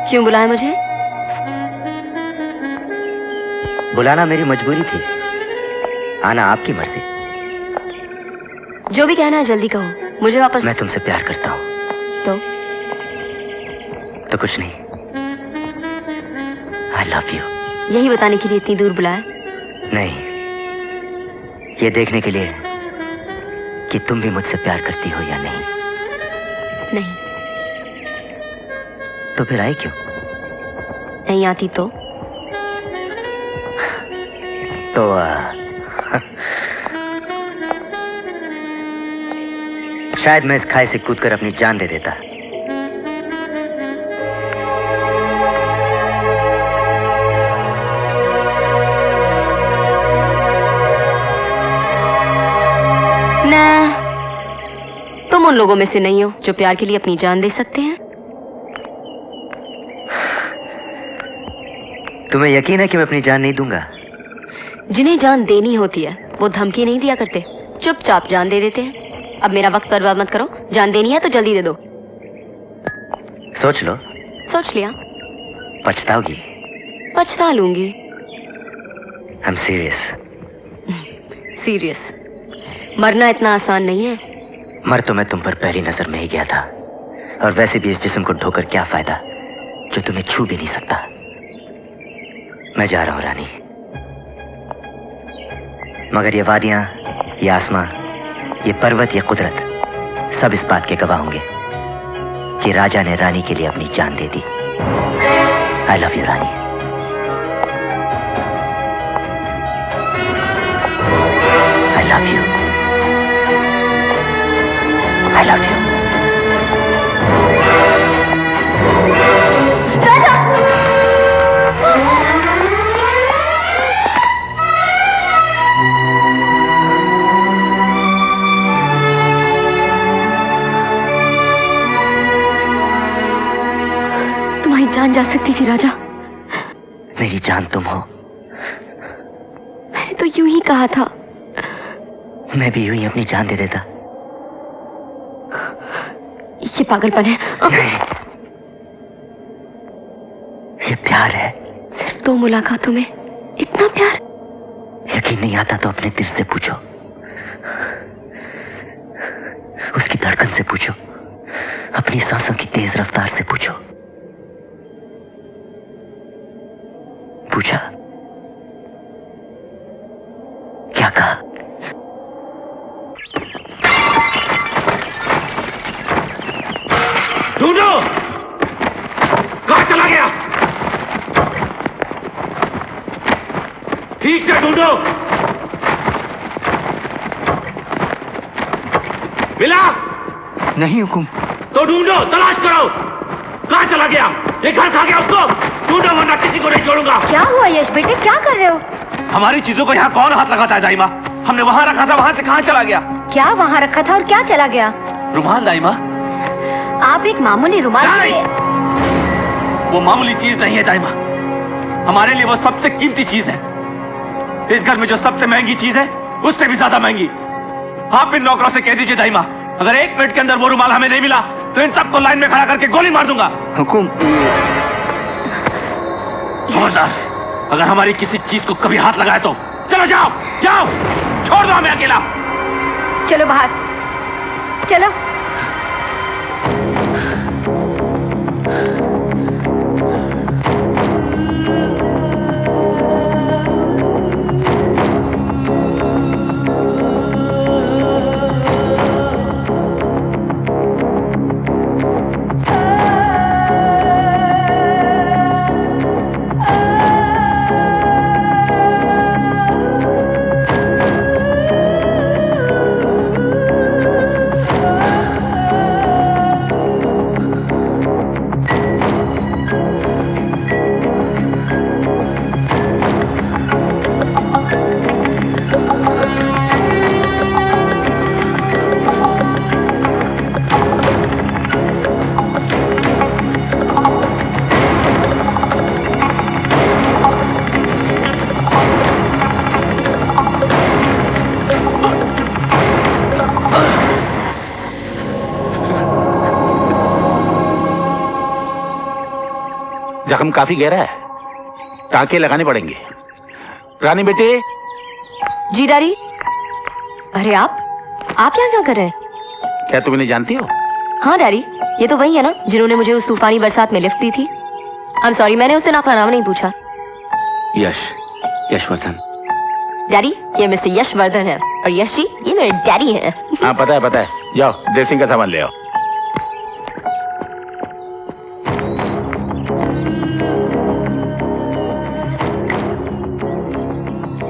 क्यों बुलाया मुझे? बुलाना मेरी मजबूरी थी, आना आपकी मर्जी। जो भी कहना है जल्दी कहो, मुझे वापस। मैं तुमसे प्यार करता हूँ। तो कुछ नहीं। आई लव यू। यही बताने के लिए इतनी दूर बुलाया? नहीं, ये देखने के लिए कि तुम भी मुझसे प्यार करती हो या नहीं। नहीं। तो फिर आई क्यों? नहीं आती तो शायद मैं इस खाई से कूदकर अपनी जान दे देता। ना, तुम उन लोगों में से नहीं हो जो प्यार के लिए अपनी जान दे सकते हैं। तुम्हें यकीन है कि मैं अपनी जान नहीं दूंगा? जिन्हें जान देनी होती है वो धमकी नहीं दिया करते, चुपचाप जान दे देते हैं। अब मेरा वक्त बर्बाद मत करो, जान देनी है तो जल्दी दे दो। सोच लो। सोच लिया। पछताओगी? पछता लूंगी। I'm serious. सीरियस। मरना इतना आसान नहीं है। मर तो मैं तुम पर पहली नजर में ही गया था, और वैसे भी इस जिस्म को ढोकर क्या फायदा जो तुम्हें छू भी नहीं सकता। मैं जा रहा हूं रानी, मगर ये वादियां, ये आसमां, ये पर्वत, ये कुदरत सब इस बात के गवाह होंगे कि राजा ने रानी के लिए अपनी जान दे दी। I love you Rani. I love you. I love you. Raja! तुम्हारी जान जा सकती थी राजा। मेरी जान तुम हो। मैंने तो यूं ही कहा था। मैं भी यूं ही अपनी जान दे देता। ये पागलपन है। ये प्यार है। सिर्फ 2 मुलाकातों में इतना प्यार? यकीन नहीं आता तो अपने दिल से पूछो, उसकी धड़कन से पूछो, अपनी सांसों की तेज रफ्तार से पूछो। पूछा? क्या कहा? ढूंढो! कहां चला गया? ठीक से ढूंढो। मिला? नहीं हुकुम। तो ढूंढो, तलाश करो। कहां चला गया? ये घर खा गया उसको? ढूंढो वरना किसी को नहीं छोड़ूंगा। क्या हुआ यश बेटे, क्या कर रहे हो? हमारी चीजों को यहाँ कौन हाथ लगाता है दाइमा? हमने वहाँ रखा था, वहाँ से कहाँ चला गया? क्या वहाँ रखा था और क्या चला गया? रुमाल दाइमा। आप एक मामूली रुमाल से... वो मामूली चीज नहीं है दाइमा, हमारे लिए वो सबसे कीमती चीज है। इस घर में जो सबसे महंगी चीज है उससे भी ज्यादा महंगी। आप इन नौकरों से कह दीजिए दाइमा, अगर 1 मिनट के अंदर वो रुमाल हमें नहीं मिला तो इन सबको लाइन में खड़ा करके गोली मार दूंगा। हुकुम। खबरदार, अगर हमारी किसी चीज को कभी हाथ लगाए तो चलो जाओ जाओ, छोड़ दो हमें अकेला। चलो बाहर चलो। जख्म काफी गहरा है, टाँके लगाने पड़ेंगे। रानी बेटे। जी डैडी। अरे आप यहाँ क्या कर रहे हैं? क्या तुम इन्हें जानती हो? हाँ डैडी, ये तो वही है ना जिन्होंने मुझे उस तूफानी बरसात में लिफ्ट दी थी। आई एम सॉरी, मैंने उस दिन आपका नाम नहीं पूछा। यशवर्धन। डैडी, ये मिस्टर यशवर्धन है और यश जी ये मेरे डैडी हैं। हाँ पता है। जाओ ड्रेसिंग का सामान ले आओ।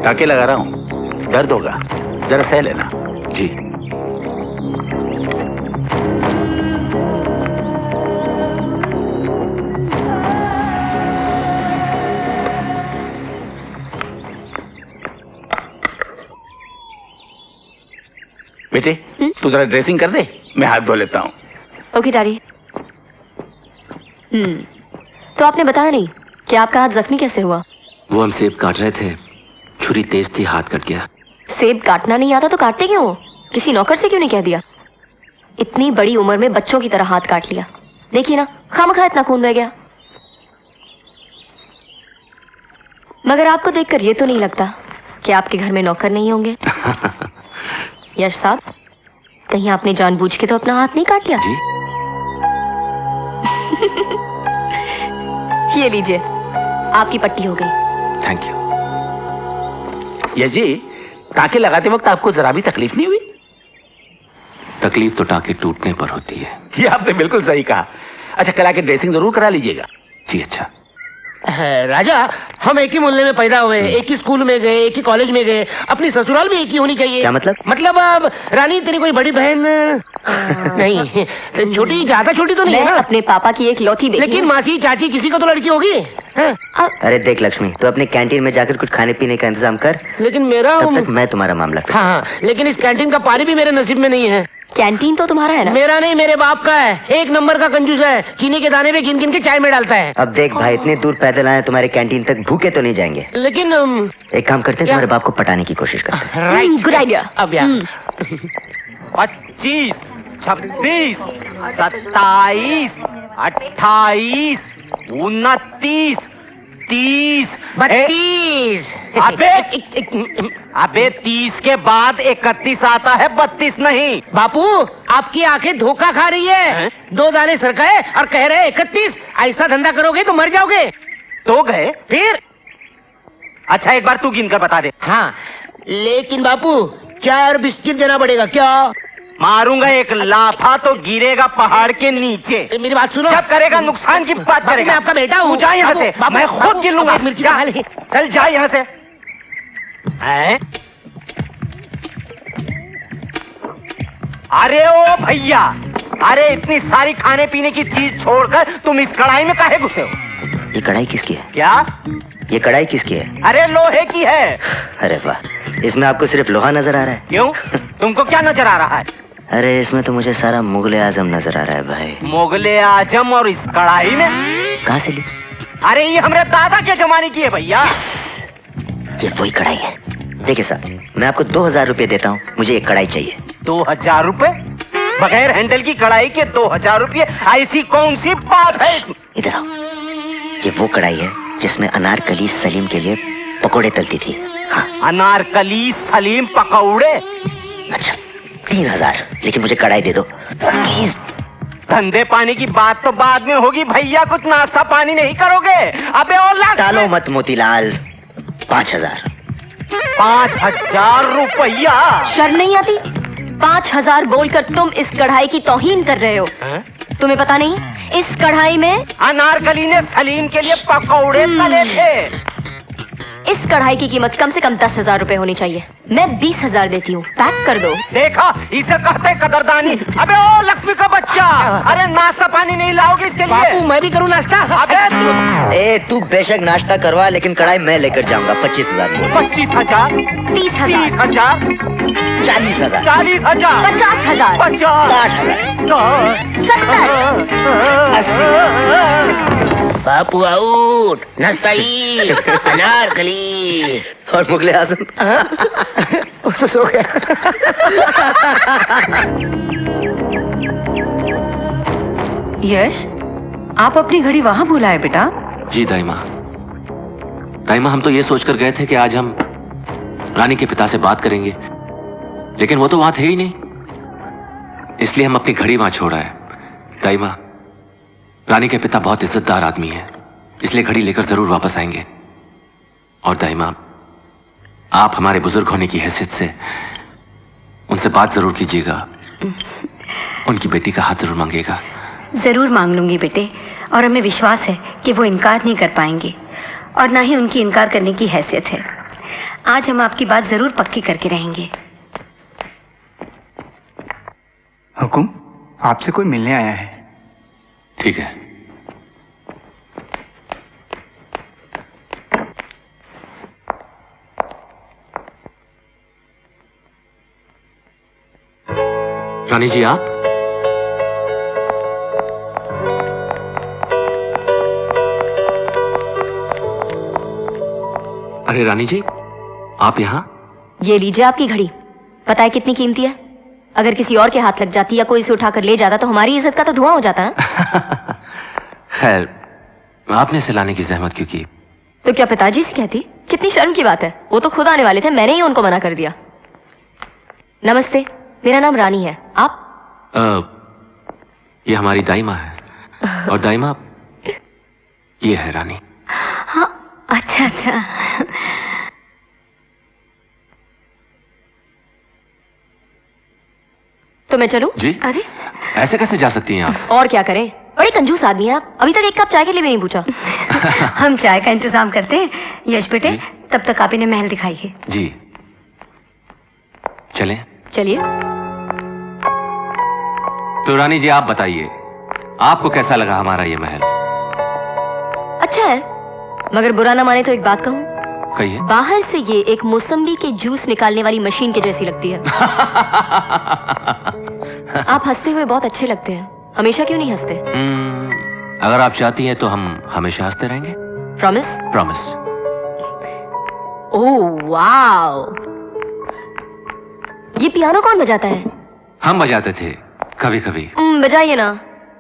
टाँके लगा रहा हूँ, दर्द होगा, जरा सह लेना। जी। बेटे तू जरा ड्रेसिंग कर दे, मैं हाथ धो लेता हूँ। Okay daddy. तो आपने बताया नहीं कि आपका हाथ जख्मी कैसे हुआ? वो हम सेब काट रहे थे, छुरी तेज थी, हाथ कट गया। सेब काटना नहीं आता तो काटते क्यों हो? किसी नौकर से क्यों नहीं कह दिया? इतनी बड़ी उम्र में बच्चों की तरह हाथ काट लिया। देखिए ना, खामखा इतना खून बह गया। मगर आपको देखकर ये तो नहीं लगता कि आपके घर में नौकर नहीं होंगे? यश साहब, कहीं आपने जानबूझ के तो अपना हाथ नहीं काट लिया? जी। ये लीजिए, आपकी पट्टी हो गई। Thank you. ये जी, टाँके लगाते वक्त आपको जरा भी तकलीफ नहीं हुई? तकलीफ तो टाँके टूटने पर होती है। ये आपने बिल्कुल सही कहा। अच्छा, कल आके ड्रेसिंग जरूर करा लीजिएगा। जी अच्छा। राजा, हम एक ही मोहल्ले में पैदा हुए, एक ही स्कूल में गए, एक ही कॉलेज में गए, अपनी ससुराल भी एक ही होनी चाहिए। क्या मतलब? मतलब अब रानी तेरी कोई बड़ी बहन नहीं, छोटी, ज्यादा छोटी तो नहीं है मैं ना? अपने पापा की एक लौती बेटी लेकिन हूँ। मासी, चाची, किसी को तो लड़की होगी। हाँ? अरे देख लक्ष्मी, तो अपने कैंटीन में जाकर कुछ खाने पीने का इंतजाम कर, लेकिन मेरा तब तक मैं तुम्हारा मामला फिर। हाँ, लेकिन इस कैंटीन का पानी भी मेरे नसीब में नहीं है। कैंटीन तो तुम्हारा है ना? मेरा नहीं, मेरे बाप का है। एक नंबर का कंजूस है, चीनी के दाने पे गिन गिन के चाय में डालता है। अब देख भाई, इतने दूर पैदल आए, तुम्हारे कैंटीन तक भूखे तो नहीं जाएंगे। लेकिन एक काम करते हैं, तुम्हारे बाप को पटाने की कोशिश करते हैं। Right, good idea. अब यार 25, 26, 27, 28, 29, 30, 32। अबे 30 के बाद 31 आता है, 32 नहीं। बापू, आपकी आंखें धोखा खा रही है। 2 दाने सरकाए और कह रहे 31। ऐसा धंधा करोगे तो मर जाओगे। तो गए फिर? अच्छा, एक बार तू गिनकर बता दे। हाँ, लेकिन बापू 4 बिस्किट देना पड़ेगा। क्या? मारूंगा एक लाफा तो गिरेगा पहाड़ के नीचे। मेरी बात सुनो। जब करेगा नुकसान की बात बापू, करेगा। मैं आपका बेटा हूँ। तू जा यहाँ से, बापू, मैं बापू, खुद गिन लूंगा। मिर्ची जा, खा ले। चल जा यहाँ से। हैं? अरे ओ भैया, अरे इतनी सारी खाने पीने की चीज छोड़कर तुम इस कढ़ाई में काहे घुसे हो? ये कढ़ाई किसकी है? क्या? ये कढ़ाई किसकी है? अरे लोहे की है। अरे वाह, इसमें आपको सिर्फ लोहा नजर आ रहा है? क्यों? तुमको क्या नजर आ रहा है? अरे इसमें तो मुझे सारा मुगले आजम नजर आ रहा है भाई। मुगले आजम? और इस कढ़ाई में कहाँ से ली? अरे ये हमारे दादा के जमाने की है भैया। ये वही कढ़ाई है। देखिए साहब, मैं आपको 2000 रुपए देता हूँ, मुझे एक कढ़ाई चाहिए। 2000 रुपए? बगैर हैंडल की कढ़ाई के 2000 रुपए? ऐसी कौन सी बात है इसमें? इधर आओ। ये वो कढ़ाई है जिसमें अनारकली सलीम के लिए पकोड़े तलती थी। हाँ। अनारकली सलीम पकौड़े? अच्छा, 3000, लेकिन मुझे कढ़ाई दे दो प्लीज। धंधे पानी की बात तो बाद में होगी भैया, कुछ नाश्ता पानी नहीं करोगे? अबे और लाख टालो मत मोतीलाल। 5000। 5000 रुपया? शर्म नहीं आती? 5000 बोलकर तुम इस कढ़ाई की तौहीन कर रहे हो। तुम्हें पता नहीं, इस कढ़ाई में अनारकली ने सलीम के लिए पकौड़े तले थे। इस कढ़ाई की कीमत कम से कम 10,000 रुपए होनी चाहिए। मैं 20,000 देती हूँ, पैक कर दो। देखा, इसे कहते हैं कदरदानी। अबे ओ लक्ष्मी का बच्चा, अरे नाश्ता पानी नहीं लाओगे इसके लिए? बापू, मैं भी करूँ नाश्ता? अबे तू बेशक नाश्ता करवा, लेकिन कढ़ाई मैं लेकर जाऊंगा। 25,000 बोल। 25,000, 30,000, 30,000, 40,000, 40,000, 50,000, 50,000, 60,000, 80,000 बापू आउट, नाश्ता ही, अनारकली और मुगले आजम। तो सो गया। यश, आप अपनी घड़ी वहाँ भूला है बेटा? जी दाइमा। दाइमा, हम तो ये सोचकर गए थे कि आज हम रानी के पिता से बात करेंगे, लेकिन वो तो वहां थे ही नहीं, इसलिए हम अपनी घड़ी वहां छोड़ा है। दाइमा, रानी के पिता बहुत इज्जतदार आदमी है, इसलिए घड़ी लेकर जरूर वापस आएंगे। और दाइमा, आप हमारे बुजुर्ग होने की हैसियत से उनसे बात जरूर कीजिएगा, उनकी बेटी का हाथ जरूर मांगिएगा। जरूर मांग लूंगी बेटे, और हमें विश्वास है कि वो इनकार नहीं कर पाएंगे, और ना ही उनकी इनकार करने की हैसियत है। आज हम आपकी बात जरूर पक्की करके रहेंगे। हुकुम, आपसे कोई मिलने आया है। ठीक है। रानी जी, आप? अरे रानी जी, आप यहां? ये लीजिए आपकी घड़ी। पता है कितनी कीमती है? अगर किसी और के हाथ लग जाती या कोई इसे उठाकर ले जाता तो हमारी इज्जत का तो धुआं हो जाता ना। खैर, आपने इसे लाने की जहमत क्यों की? तो क्या पिताजी से कहती? कितनी शर्म की बात है, वो तो खुद आने वाले थे, मैंने ही उनको मना कर दिया। नमस्ते, मेरा नाम रानी है। आप? ये हमारी दाइमा है, और दाइमा ये है रानी। हाँ, अच्छा अच्छा। तो मैं चलूं? जी? अरे ऐसे कैसे जा सकती हैं आप? और क्या करें, बड़े कंजूस आदमी हैं आप। अभी तक एक कप चाय के लिए भी नहीं पूछा। हम चाय का इंतजाम करते हैं। यश बेटे, तब तक आप इन्हें महल दिखाइए। जी, चलें? चलिए। तो रानी जी, आप बताइए, आपको कैसा लगा हमारा ये महल? अच्छा है, मगर बुरा ना माने तो एक बात कहूं, कहिए। बाहर से ये एक मौसम्बी के जूस निकालने वाली मशीन के जैसी लगती है। आप हंसते हुए बहुत अच्छे लगते हैं, हमेशा क्यों नहीं हंसते? अगर आप चाहती हैं तो हम हमेशा हंसते रहेंगे। प्रॉमिस? प्रॉमिस। ओह वाओ, ये पियानो कौन बजाता है? हम बजाते थे कभी कभी। बजाइए ना।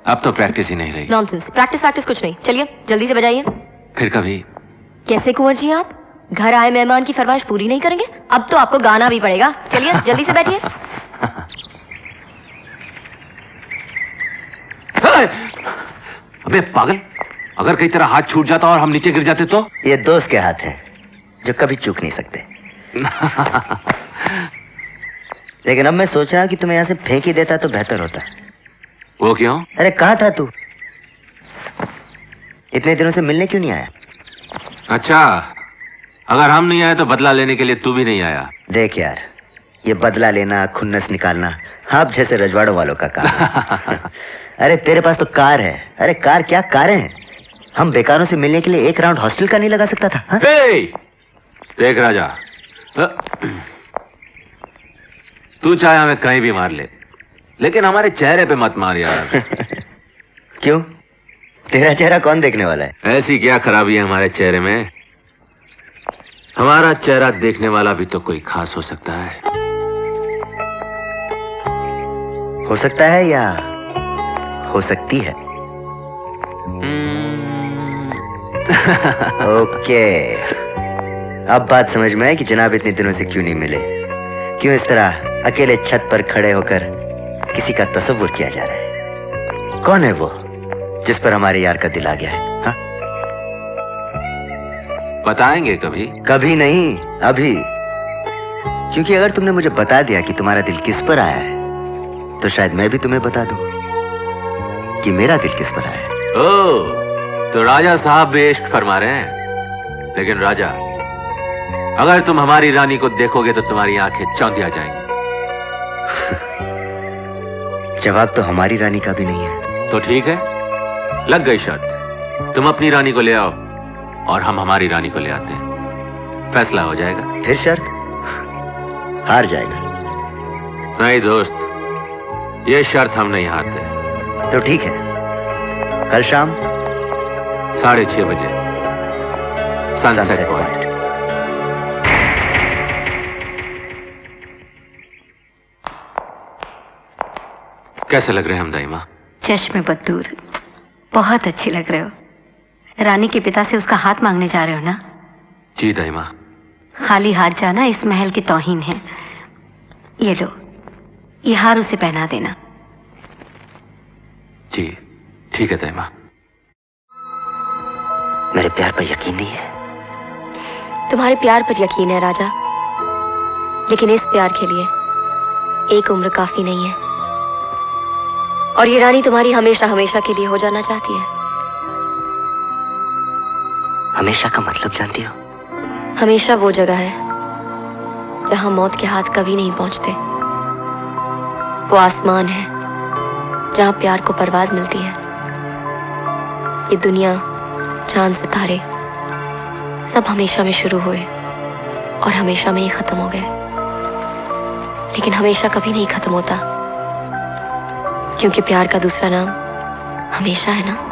अब तो प्रैक्टिस ही नहीं रही। नॉनसेंस, प्रैक्टिस कुछ नहीं। चलिए जल्दी से बजाइए। फिर कभी। कैसे कुंवर जी, आप घर आए मेहमान की फरमाइश पूरी नहीं करेंगे? अब तो आपको गाना भी पड़ेगा। चलिए जल्दी से बैठिए। अबे पागल, अगर कहीं तेरा हाथ छूट जाता और हम नीचे गिर जाते तो? ये दोस्त के हाथ है जो कभी चूक नहीं सकते। लेकिन अब मैं सोच रहा हूं कि तुम्हें यहां से फेंक ही देता तो बेहतर होता। वो क्यों? अरे कहाँ था तू? इतने दिनों से मिलने क्यों नहीं आया? अच्छा, अगर हम नहीं आए तो बदला लेने के लिए तू भी नहीं आया। देख यार, ये बदला लेना, खुन्नस निकालना आप जैसे रजवाड़ों वालों का काम है। अरे तेरे पास तो कार है। अरे कार क्या, कारें हैं। हम बेकारों से मिलने के लिए एक राउंड हॉस्टल का नहीं लगा सकता था? हाँ? देख राजा, तू चाहे हमें कहीं भी मार ले, लेकिन हमारे चेहरे पे मत मार यार। क्यों? तेरा चेहरा कौन देखने वाला है? ऐसी क्या खराबी है हमारे चेहरे में? हमारा चेहरा देखने वाला भी तो कोई खास हो सकता है। हो सकता है या हो सकती है? ओके, अब बात समझ में आई कि जनाब इतने दिनों से क्यों नहीं मिले, क्यों इस तरह अकेले छत पर खड़े होकर किसी का तसव्वुर किया जा रहा है। कौन है वो जिस पर हमारे यार का दिल आ गया है? हाँ? बताएंगे कभी? कभी नहीं, अभी। क्योंकि अगर तुमने मुझे बता दिया कि तुम्हारा दिल किस पर आया है, तो शायद मैं भी तुम्हें बता दूं कि मेरा दिल किस पर आया है। ओह, तो राजा साहब भी इश्क फरमा रहे हैं। लेकिन राजा, अगर तुम हमारी रानी को देखोगे तो तुम्हारी आंखें चौंधिया जाएंगी। जवाब तो हमारी रानी का भी नहीं है। तो ठीक है, लग गई शर्त। तुम अपनी रानी को ले आओ और हम हमारी रानी को ले आते हैं, फैसला हो जाएगा। फिर शर्त? हार जाएगा। नहीं दोस्त, ये शर्त हम नहीं हारते। तो ठीक है, कल शाम 6:30 बजे सनसेट पॉइंट। कैसे लग रहे हैं हम दाइमा? चश्मे बदूर, बहुत अच्छे लग रहे हो। रानी के पिता से उसका हाथ मांगने जा रहे हो ना? जी दाई माँ। खाली हाथ जाना इस महल की तौहीन है। ये लो, ये हार उसे पहना देना। जी ठीक है दाई माँ। मेरे प्यार पर यकीन नहीं है? तुम्हारे प्यार पर यकीन है राजा, लेकिन इस प्यार के लिए एक उम्र काफी नहीं है। और ये रानी तुम्हारी हमेशा हमेशा के लिए हो जाना चाहती है। हमेशा का मतलब जानती हो? हमेशा वो जगह है जहां मौत के हाथ कभी नहीं पहुंचते। वो आसमान है जहां प्यार को परवाज मिलती है। ये दुनिया, चांद, सितारे सब हमेशा में शुरू हुए और हमेशा में ही खत्म हो गए, लेकिन हमेशा कभी नहीं खत्म होता, क्योंकि प्यार का दूसरा नाम हमेशा है ना।